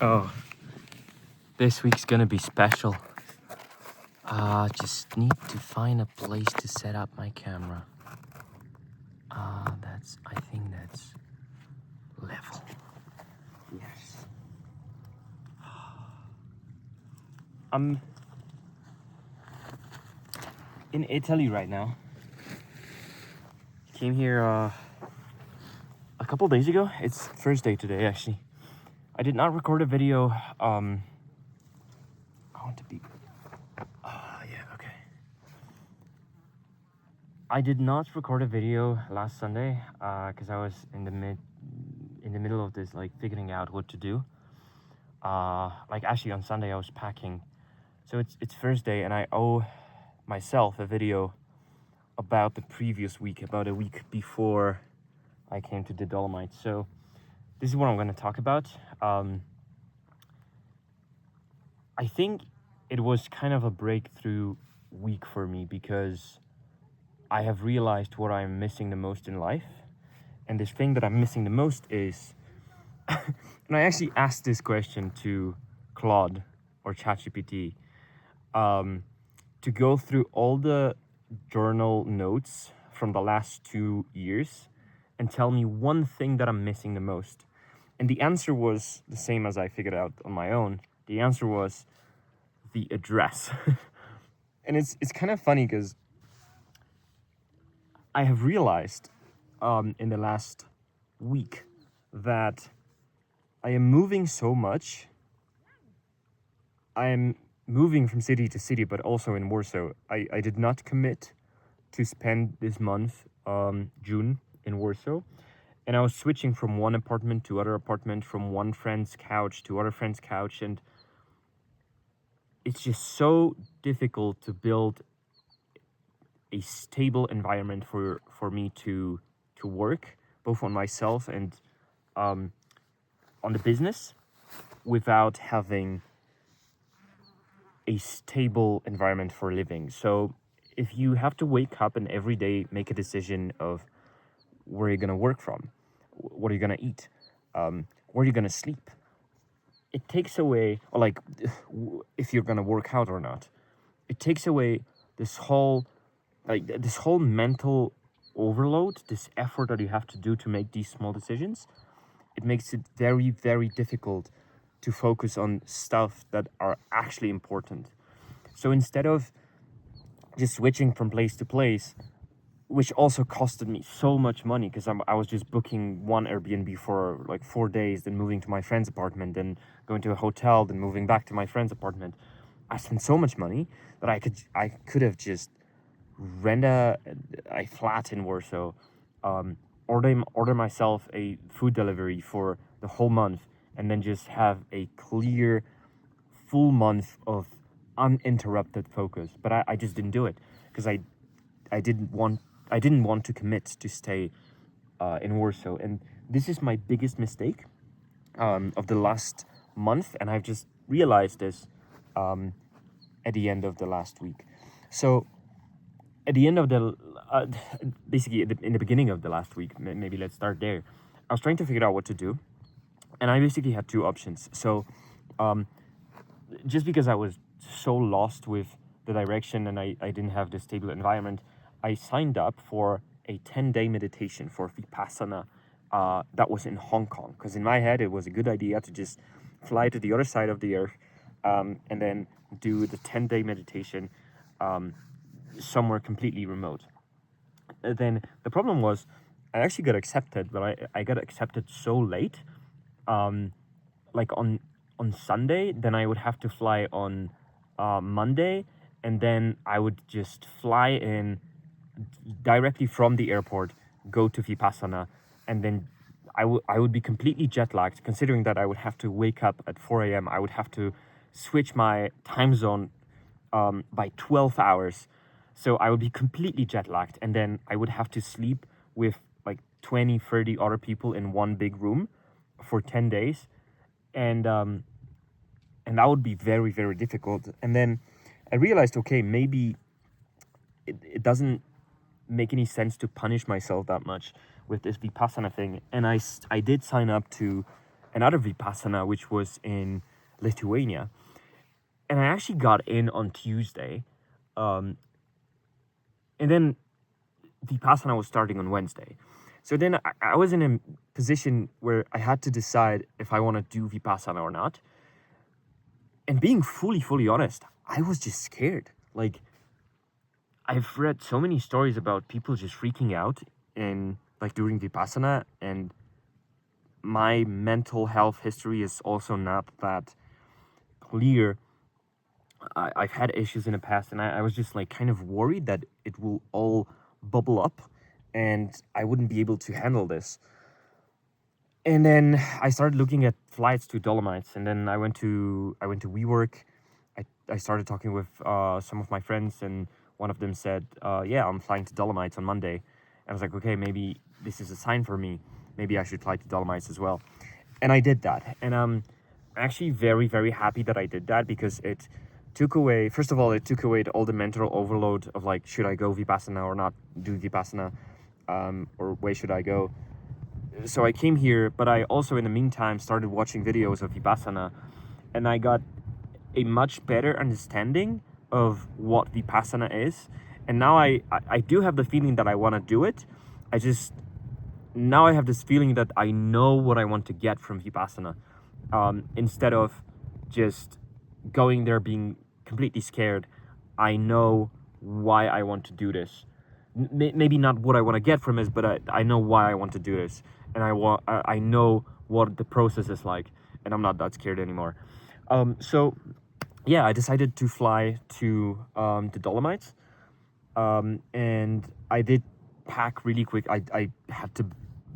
Oh, this week's gonna be special. Just need to find a place to set up my camera. I think that's level. Yes. I'm in Italy right now. Came here a couple days ago. It's Thursday today, actually. I did not record a video. I want to be. Yeah, okay. I did not record a video last Sunday because I was in the middle of this, like figuring out what to do. Like actually on Sunday I was packing, so it's Thursday and I owe myself a video about the previous week, about a week before I came to the Dolomites. So this is what I'm going to talk about. I think it was kind of a breakthrough week for me because I have realized what I'm missing the most in life. And this thing that I'm missing the most is, and I actually asked this question to Claude or ChatGPT, to go through all the journal notes from the last 2 years and tell me one thing that I'm missing the most. And the answer was the same as I figured out on my own. The answer was the address. And it's kind of funny because I have realized in the last week that I am moving so much. I am moving from city to city, but also in Warsaw. I did not commit to spend this month, June, in Warsaw. And I was switching from one apartment to other apartment, from one friend's couch to other friend's couch. And it's just so difficult to build a stable environment for me to work, both on myself and on the business, without having a stable environment for living. So if you have to wake up and every day make a decision of where you're going to work from, what are you going to eat, where you're going to sleep, it takes away, or like if you're going to work out or not, it takes away this whole mental overload, this effort that you have to do to make these small decisions. It makes it very, very difficult to focus on stuff that are actually important. So instead of just switching from place to place, which also costed me so much money because I was just booking one Airbnb for like 4 days, then moving to my friend's apartment, then going to a hotel, then moving back to my friend's apartment. I spent so much money that I could have just rent a flat in Warsaw, order myself a food delivery for the whole month, and then just have a clear, full month of uninterrupted focus. But I just didn't do it because I didn't want to commit to stay in Warsaw, and this is my biggest mistake of the last month, and I've just realized this at the end of the last week. So at the end of the basically in the beginning of the last week, maybe let's start there. I was trying to figure out what to do, and I basically had two options. So just because I was so lost with the direction and I didn't have the stable environment, I signed up for a 10-day meditation for Vipassana that was in Hong Kong, because in my head it was a good idea to just fly to the other side of the earth and then do the 10-day meditation somewhere completely remote. Then the problem was I actually got accepted, but I got accepted so late, like on Sunday. Then I would have to fly on Monday, and then I would just fly in directly from the airport, go to Vipassana, and then I would be completely jet lagged, considering that I would have to wake up at 4 a.m. I would have to switch my time zone by 12 hours. So I would be completely jet lagged, and then I would have to sleep with like 20, 30 other people in one big room for 10 days. And that would be very, very difficult. And then I realized, okay, maybe it doesn't make any sense to punish myself that much with this Vipassana thing. And I did sign up to another Vipassana, which was in Lithuania. And I actually got in on Tuesday. Um, and then Vipassana was starting on Wednesday. So then I was in a position where I had to decide if I want to do Vipassana or not. And being fully honest, I was just scared. Like, I've read so many stories about people just freaking out in like during Vipassana, and my mental health history is also not that clear. I've had issues in the past, and I was just like kind of worried that it will all bubble up and I wouldn't be able to handle this. And then I started looking at flights to Dolomites, and then I went to WeWork. I started talking with some of my friends, and one of them said, "Yeah, I'm flying to Dolomites on Monday." And I was like, "Okay, maybe this is a sign for me. Maybe I should fly to Dolomites as well." And I did that, and I'm actually very happy that I did that, because it took away. First of all, it took away all the mental overload of like, should I go Vipassana or not do Vipassana, or where should I go? So I came here, but I also in the meantime started watching videos of Vipassana, and I got a much better understanding of what Vipassana is. And now I do have the feeling that I want to do it. Now I have this feeling that I know what I want to get from Vipassana, instead of just going there being completely scared. I know why I want to do this. Maybe not what I want to get from it, but I know why I want to do this, and I know what the process is like, and I'm not that scared anymore. So yeah, I decided to fly to the Dolomites, and I did pack really quick. I had to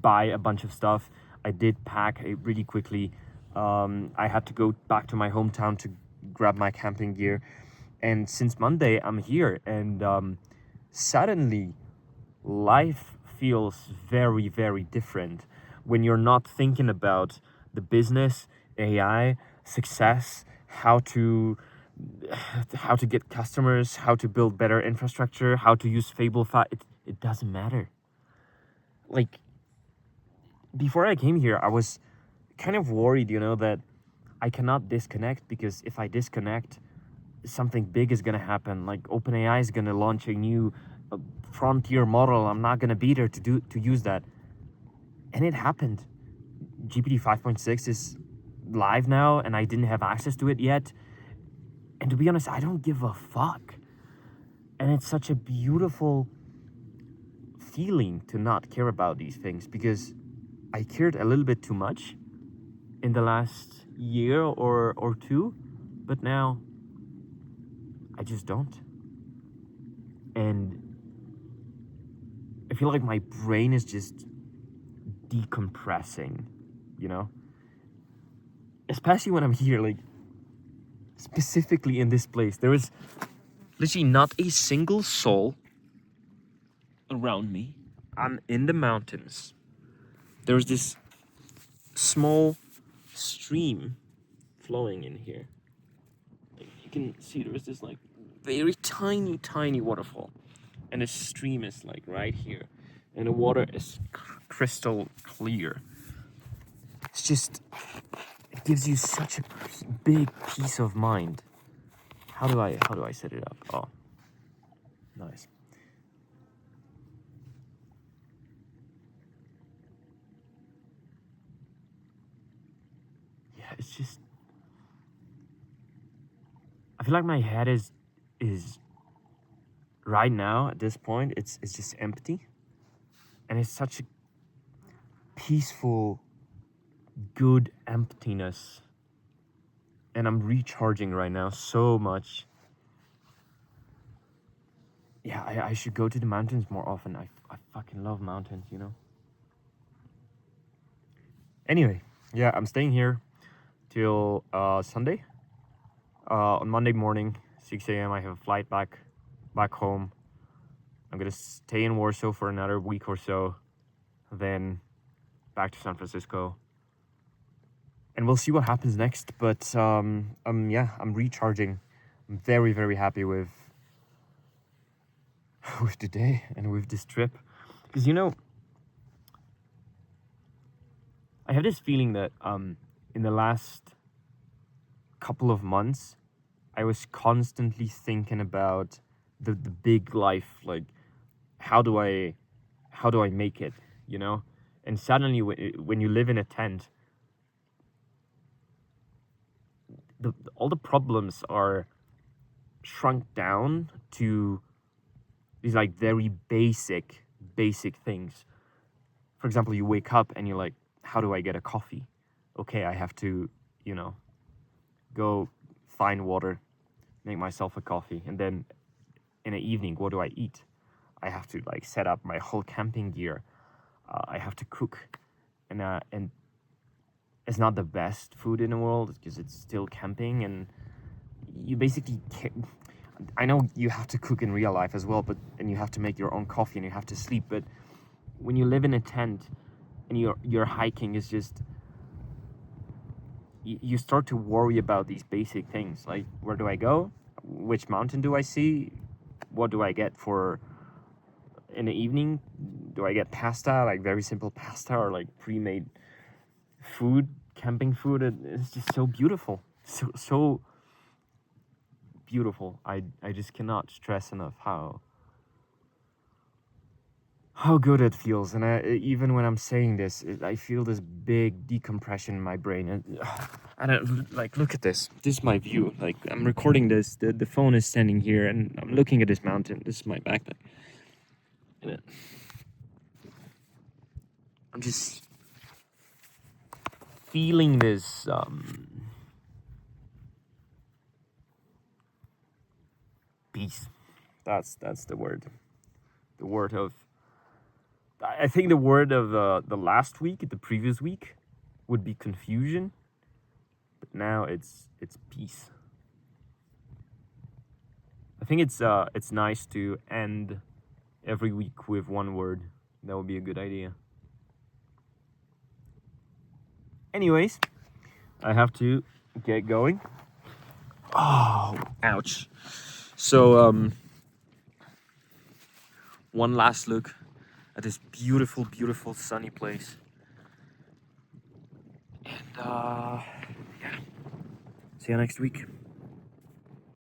buy a bunch of stuff. I did pack really quickly. I had to go back to my hometown to grab my camping gear, and since Monday I'm here, and suddenly life feels very different when you're not thinking about the business, AI, success, how to get customers, how to build better infrastructure, how to use Fable 5. It doesn't matter. Like, before I came here, I was kind of worried, that I cannot disconnect, because if I disconnect, something big is gonna happen. Like OpenAI is gonna launch a new frontier model. I'm not gonna be there to use that. And it happened. GPT 5.6 is live now, and I didn't have access to it yet. And to be honest, I don't give a fuck. And it's such a beautiful feeling to not care about these things, because I cared a little bit too much in the last year or two, but now I just don't. And I feel like my brain is just decompressing, you know? Especially when I'm here, like, specifically in this place. There is literally not a single soul around me. I'm in the mountains. There's this small stream flowing in here. Like, you can see there's this, like, very tiny waterfall. And the stream is, like, right here. And the water is crystal clear. It's just, it gives you such a big peace of mind. How do I set it up? Oh, nice. Yeah, it's just, I feel like my head is right now at this point, it's just empty, and it's such a peaceful, good emptiness, and I'm recharging right now so much. Yeah, I should go to the mountains more often. I fucking love mountains, Anyway, yeah, I'm staying here till Sunday. On Monday morning, 6 a.m. I have a flight back home. I'm gonna stay in Warsaw for another week or so, then back to San Francisco, and we'll see what happens next. But yeah, I'm recharging. I'm very happy with today and with this trip, because I have this feeling that in the last couple of months, I was constantly thinking about the big life, like how do I make it, you know? And suddenly, when you live in a tent, all the problems are shrunk down to these like very basic things. For example, you wake up and you're like, how do I get a coffee? Okay, I have to, you know, go find water, make myself a coffee, and then in the evening, what do I eat? I have to like set up my whole camping gear. I have to cook, and it's not the best food in the world because it's still camping, and you basically I know you have to cook in real life as well, but and you have to make your own coffee and you have to sleep. But when you live in a tent and you're hiking, is just you start to worry about these basic things like where do I go, which mountain do I see, what do I get for in the evening? Do I get pasta, like very simple pasta, or like pre-made food, camping food? It's just so beautiful, so beautiful. I just cannot stress enough how good it feels. And even when I'm saying this, I feel this big decompression in my brain. And like, look at this. This is my view. Like, I'm recording this. The phone is standing here, and I'm looking at this mountain. This is my backpack. And I'm just feeling this peace. That's the word. The word of. I think the word of the last week, the previous week, would be confusion. But now it's peace. I think it's nice to end every week with one word. That would be a good idea. Anyways, I have to get going. Oh, ouch. So one last look at this beautiful sunny place. And yeah. See you next week.